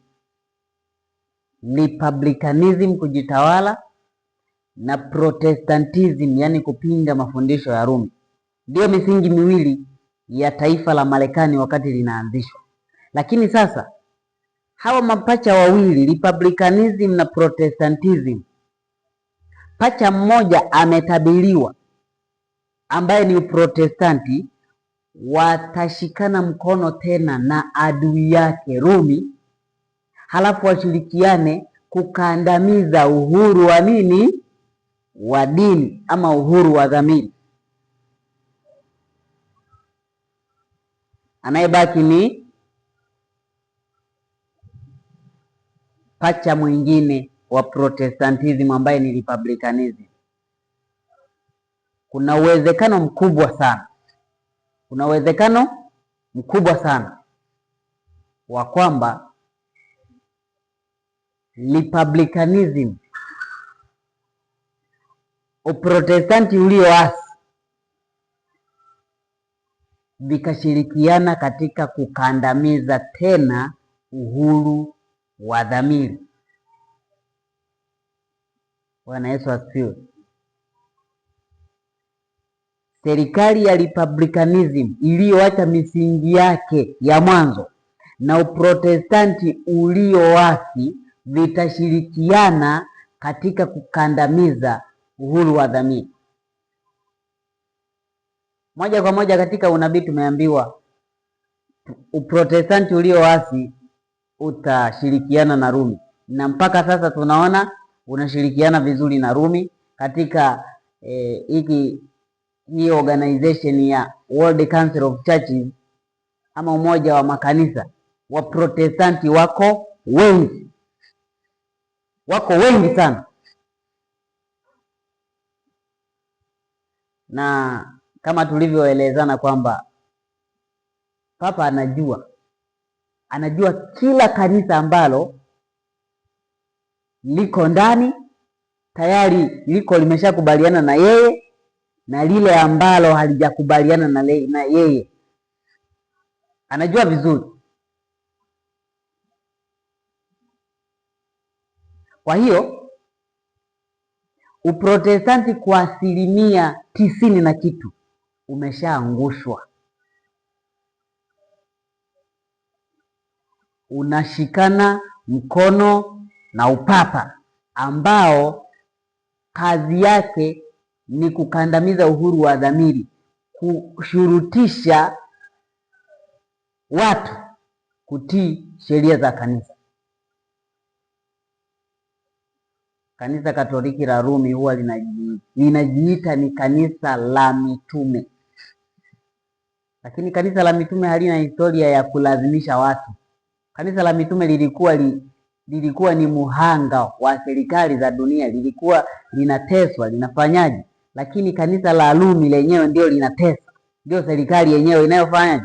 Republicanism, kujitawala, na Protestantism, yani kupinga mafundisho ya Rumi. Ndiyo misingi miwili ya taifa la Marekani wakati linaanzishwa. Lakini sasa hawa mapacha wawili, Republicanism na Protestantism, pacha mmoja ametabiriwa ambaye ni Uprotestanti, watashikana mkono tena na adui yake Rumi, halafu washirikiane kukandamiza uhuru wa nini? wa dini ama uhuru wa dhamiri. Anayebaki ni pacha mwingine wa Protestantism ambaye ni Republicanism. Kuna uwezekano mkubwa sana wa kwamba Republicanism, Uprotestanti ulioasi, vikashirikiana katika kukandamiza tena uhuru wa dhamiri. Bwana Yesu asifiwe. Serikali ya Republicanism iliyoacha misingi yake ya mwanzo na Uprotestanti ulioasi vitashirikiana katika kukandamiza uhuru wa dhamiri. Moja kwa moja katika unabii tumeambiwa Uprotestanti ulioasi utashirikiana na Rumi, na mpaka sasa tunaona unashirikiana vizuri na Rumi katika hii organization ya World Council of Churches ama umoja wa makanisa. Waprotestanti wako wengi sana, na kama tulivyoelezana kwamba Papa anajua kila kanisa ambalo liko ndani tayari liko limeshakubaliana na yeye na lile ambalo halijakubaliana na yeye. Anajua vizuri. Kwa hiyo Uprotestanti kwa 90% na kitu umeshaangushwa. Unashikana mkono na upapa ambao kazi yake ni kukandamiza uhuru wa dhamiri, kushurutisha watu kutii sheria za kanisa. Kanisa Katoliki la Rumi huwa linajiita ni kanisa la mitume, lakini kanisa la mitume halina historia ya kulazimisha watu. Kanisa la mitume lilikuwa ni muhanga wa serikali za dunia, lilikuwa linateswa, linafanyaje? Lakini kanisa la Rumi lenyewe ndio linatesa, ndio serikali yenyewe inayofanyaje?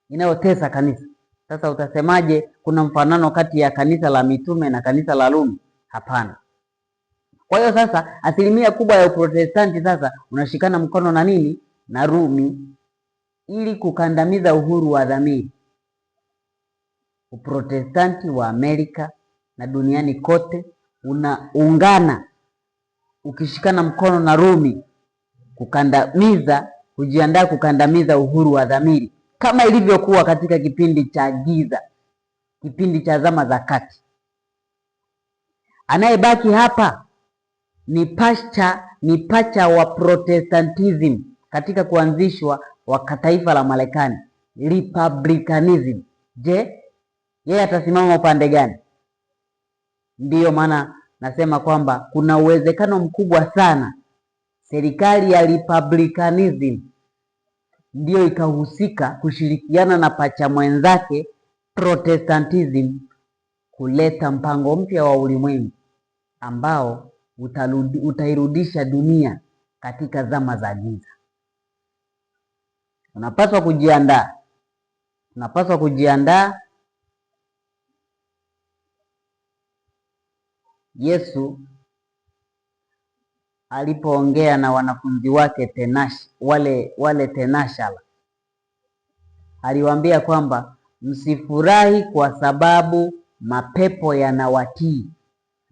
Inayotesa kanisa. Sasa utasemaje kuna mfanano kati ya kanisa la mitume na kanisa la Rumi? Hapana. Kwa hiyo sasa asilimia kubwa ya Uprotestanti sasa unashikana mkono na nini? Na Rumi, ili kukandamiza uhuru wa dhamiri. Uprotestanti wa Amerika na duniani kote unaungana ukishikana mkono na Rumi kujiandaa kukandamiza uhuru wa dhamiri, kama ilivyokuwa katika kipindi cha giza, kipindi cha zama za kati. Anayebaki hapa ni pacha wa Protestantism katika kuanzishwa wa taifa la Marekani, Republicanism. Je, yeye atasimama upande gani? Ndiyo maana nasema kwamba kuna uwezekano mkubwa sana serikali ya Republicanism ndiyo ikahusika kushirikiana na pacha mwenzake Protestantism kuleta mpango mpya wa ulimwengu ambao utairudisha dunia katika zama za giza. Unapaswa kujiandaa. Yesu alipoongea na wanafunzi wake wale tenashara, aliwaambia kwamba msifurahi kwa sababu mapepo yanawatii,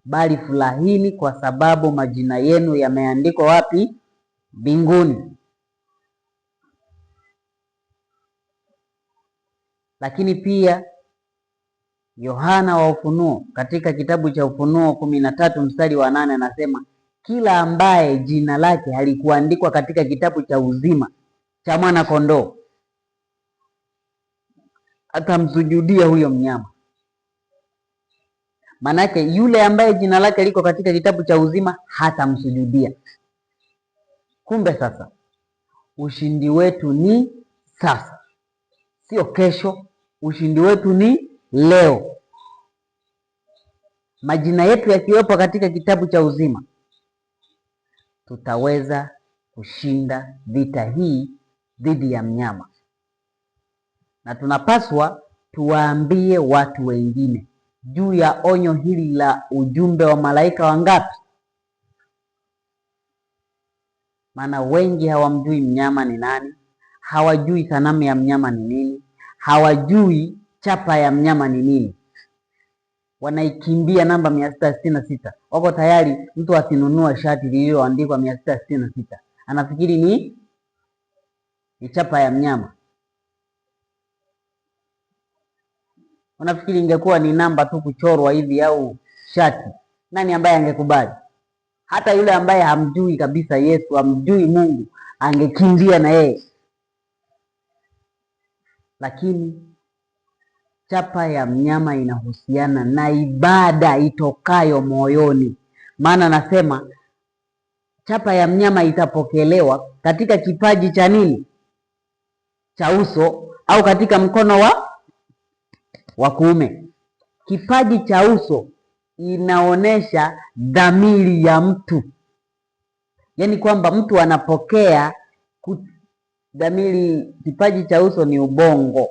bali furahini kwa sababu majina yenu yameandikwa wapi? Mbinguni. Lakini pia Yohana wa Ufunuo katika kitabu cha Ufunuo 13 mstari wa 8 anasema kila ambaye jina lake halikuandikwa katika kitabu cha uzima cha mwana kondoo atamsujudia huyo mnyama. Manake yule ambaye jina lake liko katika kitabu cha uzima hatamsujudia. Kumbe sasa ushindi wetu ni sasa, sio kesho. Ushindi wetu ni leo. Majina yetu yakiwepo katika kitabu cha uzima, tutaweza kushinda vita hii dhidi ya mnyama, na tunapaswa tuwaambie watu wengine juu ya onyo hili la ujumbe wa malaika wangapi? Maana wengi hawamjui mnyama ni nani, hawajui sanamu ya mnyama ni nini, hawajui chapa ya mnyama ni nini. Wanaikimbia namba 666. Wako tayari mtu asinunua shati lililoandikwa 666, anafikiri ni chapa ya mnyama. Unafikiri ingekuwa ni namba tu kuchorwa hivi au shati, nani ambaye angekubali? Hata yule ambaye hamjui kabisa Yesu, hamjui Mungu, angekimbia na yeye. Lakini chapa ya mnyama inahusiana na ibada itokayo moyoni. Maana nasema chapa ya mnyama itapokelewa katika kipaji cha nini? Cha uso, au katika mkono wa kuume. Kipaji cha uso inaonesha dhamiri ya mtu, yaani kwamba mtu anapokea dhamiri. Kipaji cha uso ni ubongo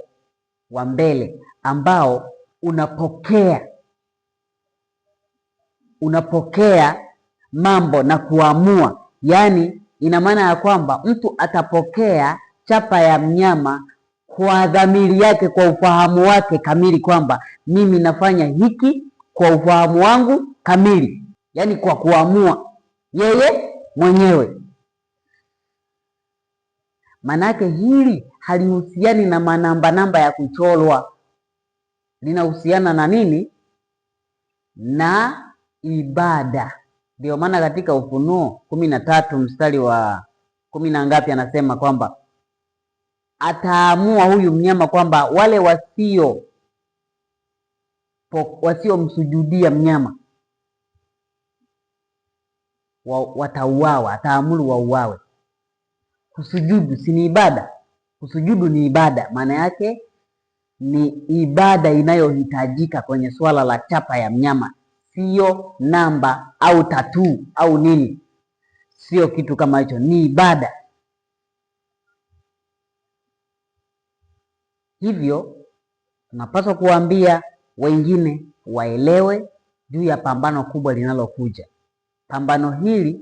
wa mbele ambao unapokea mambo na kuamua. Yaani ina maana ya kwamba mtu atapokea chapa ya mnyama kwa dhamiri yake, kwa ufahamu wake kamili, kwamba mimi nafanya hiki kwa ufahamu wangu kamili, yaani kwa kuamua yeye mwenyewe. Manake hili halihusiani na manamba ya kuchorwa, linahusiana na nini? Na ibada. Ndio maana katika Ufunuo 13 mstari wa 10 na ngapi anasema kwamba ataamua huyu mnyama kwamba wale wasiomsujudia mnyama watauawa, ataamuru wauawe. Kusujudu si ni ibada? Kusujudu ni ibada, maana yake ni ibada inayohitajika kwenye swala la chapa ya mnyama, sio namba au tatuu au nini, sio kitu kama hicho, ni ibada. Hivyo tunapaswa kuambia wengine waelewe juu ya pambano kubwa linalokuja. Pambano hili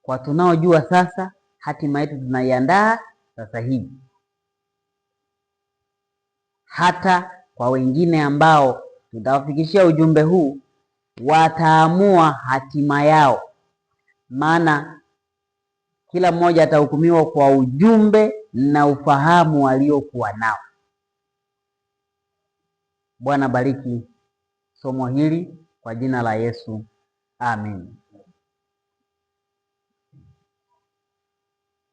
kwa tunaojua sasa, hatima yetu tunaiandaa sasa hivi. Hata kwa wengine ambao tutawafikishia ujumbe huu, wataamua hatima yao, maana kila mmoja atahukumiwa kwa ujumbe na ufahamu aliokuwa nao. Bwana bariki somo hili kwa jina la Yesu. Amen.